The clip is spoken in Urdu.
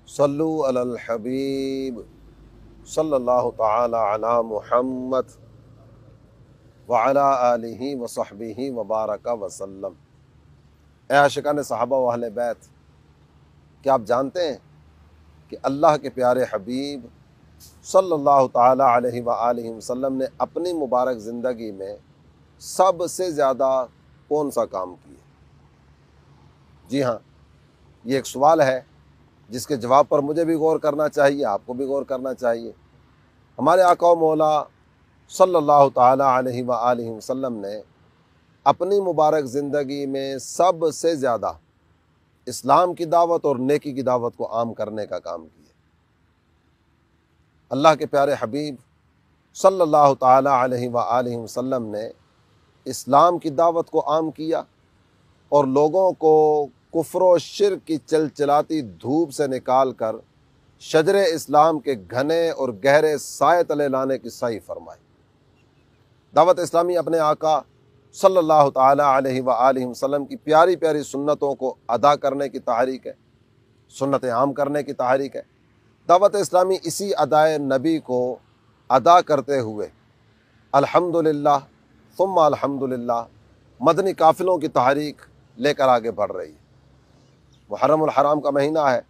صلو علی الحبیب صلی اللہ تعالی علی محمد وعلی آلہ وصحبہ وبارک وسلم۔ اے عاشقان صحابہ و اہل بیت، کیا آپ جانتے ہیں کہ اللہ کے پیارے حبیب صلی اللہ تعالی علیہ وآلہ وسلم نے اپنی مبارک زندگی میں سب سے زیادہ کون سا کام کیا؟ جی ہاں، یہ ایک سوال ہے جس کے جواب پر مجھے بھی غور کرنا چاہیے، آپ کو بھی غور کرنا چاہیے۔ ہمارے آقا و مولا صلی اللہ تعالی علیہ وآلہ وسلم نے اپنی مبارک زندگی میں سب سے زیادہ اسلام کی دعوت اور نیکی کی دعوت کو عام کرنے کا کام کیا۔ اللہ کے پیارے حبیب صلی اللہ تعالی علیہ وآلہ وسلم نے اسلام کی دعوت کو عام کیا اور لوگوں کو کفر و شرک کی چلچلاتی دھوپ سے نکال کر شجر اسلام کے گھنے اور گہرے سائے تلے لانے کی صحیح فرمائی۔ دعوت اسلامی اپنے آقا صلی اللہ تعالی علیہ وآلہ وسلم کی پیاری پیاری سنتوں کو ادا کرنے کی تحریک ہے، سنت عام کرنے کی تحریک ہے۔ دعوت اسلامی اسی ادائے نبی کو ادا کرتے ہوئے الحمدللہ ثم الحمدللہ مدنی قافلوں کی تحریک لے کر آگے بڑھ رہی ہے۔ محرم الحرام کا مہینہ ہے،